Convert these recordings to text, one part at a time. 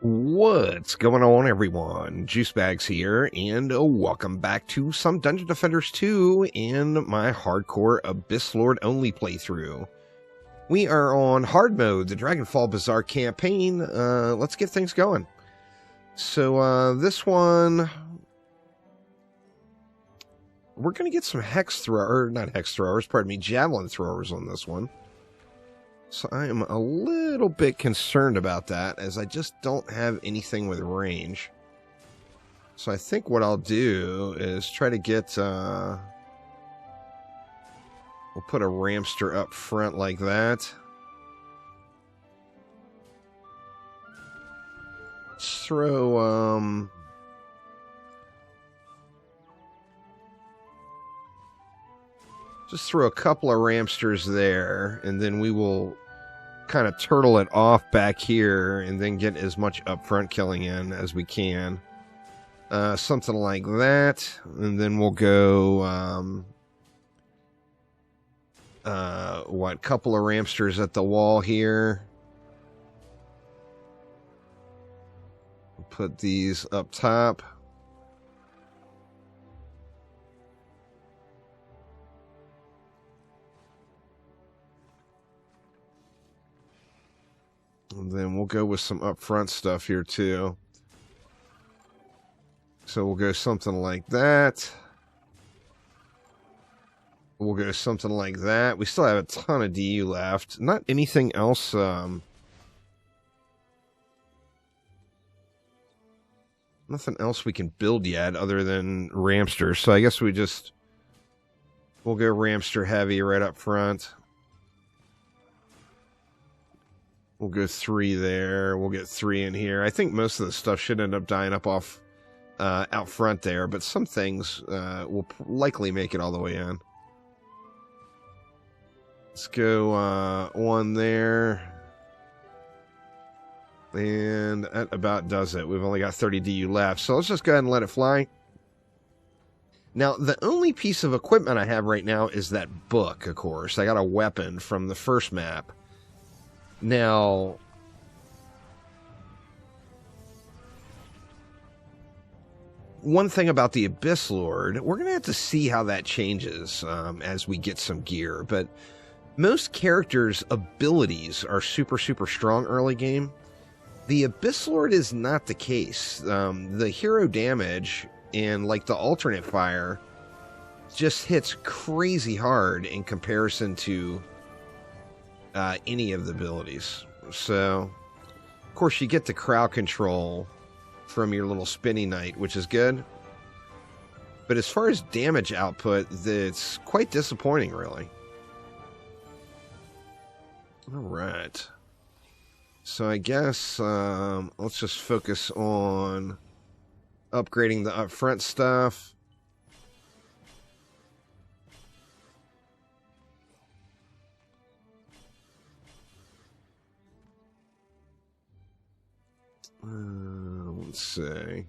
What's going on, everyone? Juicebags here, and welcome back to some Dungeon Defenders 2 and my hardcore Abyss Lord only playthrough. We are on hard mode, the Dragonfall Bazaar campaign. Let's get things going. So, this one, we're going to get some javelin throwers on this one. So I am a little bit concerned about that, as I just don't have anything with range. So I think what I'll do is try to get, we'll put a ramster up front like that. Let's throw, just throw a couple of ramsters there, and then we will kind of turtle it off back here and then get as much upfront killing in as we can. Something like that. And then we'll go, couple of ramsters at the wall here. Put these up top. And then we'll go with some upfront stuff here too. So we'll go something like that. We'll go something like that. We still have a ton of DU left. Not anything else. Nothing else we can build yet other than ramsters. So I guess we'll go ramster heavy right up front. We'll go 3 there. We'll get 3 in here. I think most of the stuff should end up dying up off out front there, but some things will likely make it all the way in. Let's go 1 there. And that about does it. We've only got 30 DU left, so let's just go ahead and let it fly. Now, the only piece of equipment I have right now is that book, of course. I got a weapon from the first map. Now, one thing about the Abyss Lord, we're going to have to see how that changes as we get some gear, but most characters' abilities are super, super strong early game. The Abyss Lord is not the case. The hero damage and like the alternate fire just hits crazy hard in comparison to any of the abilities. So, of course, you get the crowd control from your little spinny knight, which is good. But as far as damage output, it's quite disappointing, really. Alright. So I guess let's just focus on upgrading the upfront stuff. Let's see.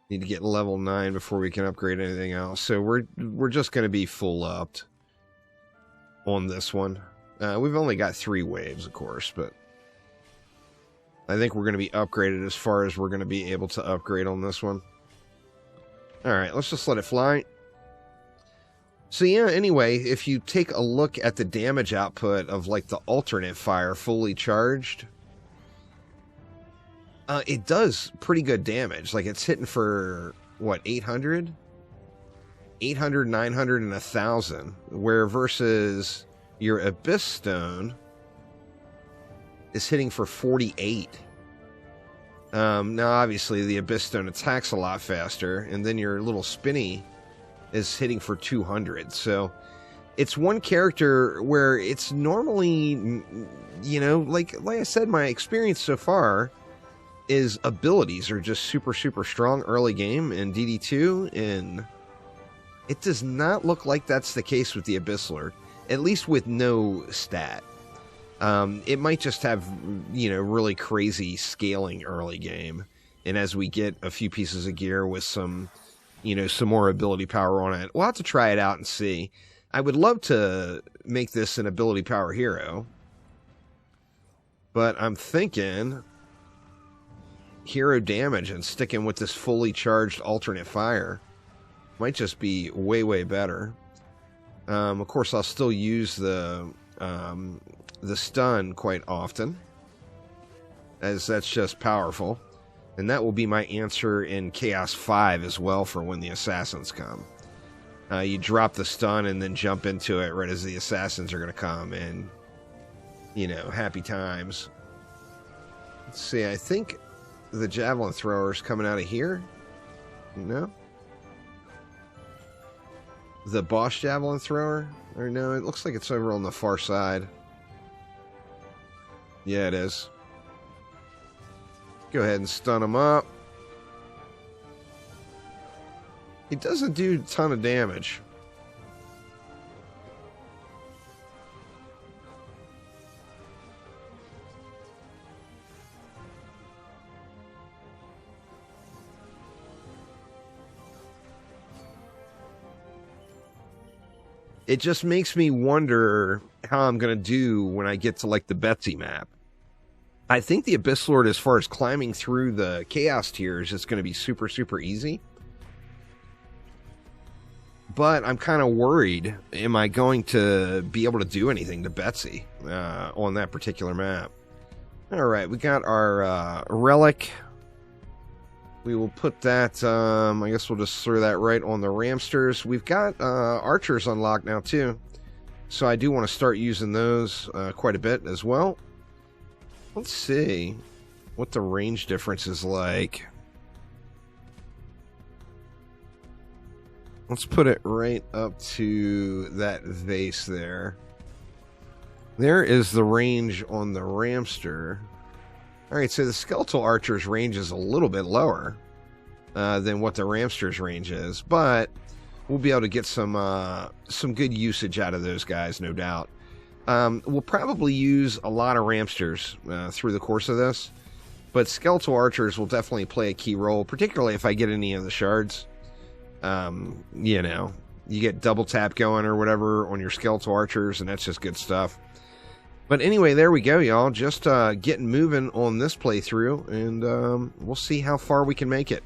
Need to get level 9 before we can upgrade anything else. So we're just going to be full upped on this one. We've only got 3 waves, of course, but I think we're going to be upgraded as far as we're going to be able to upgrade on this one. Alright, let's just let it fly. So yeah, anyway, if you take a look at the damage output of like the alternate fire fully charged, it does pretty good damage. Like, it's hitting for, what, 800? 800, 900, and 1,000. Where versus your Abyss Stone is hitting for 48. Now, obviously, the Abyss Stone attacks a lot faster, and then your little Spinny is hitting for 200. So, it's one character where it's normally, you know, like I said, my experience so far is abilities are just super, super strong early game in DD2, and it does not look like that's the case with the Abyss Lord, at least with no stat. It might just have, you know, really crazy scaling early game, and as we get a few pieces of gear with some, you know, some more ability power on it, we'll have to try it out and see. I would love to make this an ability power hero, but I'm thinking hero damage and sticking with this fully charged alternate fire might just be way, way better. Of course, I'll still use the stun quite often, as that's just powerful. And that will be my answer in Chaos 5 as well for when the assassins come. You drop the stun and then jump into it right as the assassins are going to come, and, you know, happy times. Let's see, I think the javelin thrower's coming out of here. No? The boss javelin thrower? Or no, it looks like it's over on the far side. Yeah, it is. Go ahead and stun him up. He doesn't do a ton of damage. It just makes me wonder how I'm going to do when I get to, like, the Betsy map. I think the Abyss Lord, as far as climbing through the Chaos tiers, is going to be super, super easy. But I'm kind of worried, am I going to be able to do anything to Betsy on that particular map? Alright, we got our relic. We will put that, I guess we'll just throw that right on the Ramsters. We've got archers unlocked now too, so I do want to start using those quite a bit as well. Let's see what the range difference is like. Let's put it right up to that vase there. There is the range on the Ramster. Alright, so the Skeletal Archer's range is a little bit lower than what the Ramster's range is, but we'll be able to get some good usage out of those guys, no doubt. We'll probably use a lot of Ramsters through the course of this, but Skeletal Archers will definitely play a key role, particularly if I get any of the shards. You know, you get double tap going or whatever on your Skeletal Archers, and that's just good stuff. But anyway, there we go, y'all. Just getting moving on this playthrough, and we'll see how far we can make it.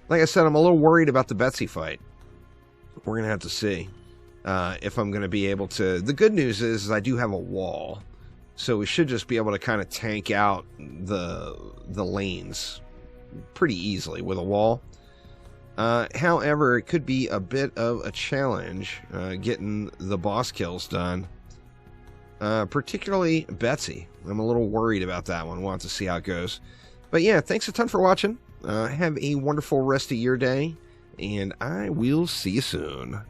Like I said, I'm a little worried about the Betsy fight. We're going to have to see if I'm going to be able to... The good news is I do have a wall, so we should just be able to kind of tank out the lanes pretty easily with a wall. However, it could be a bit of a challenge getting the boss kills done. Particularly Betsy. I'm a little worried about that one. We'll have to see how it goes. But yeah, thanks a ton for watching. Have a wonderful rest of your day, and I will see you soon.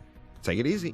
Take it easy.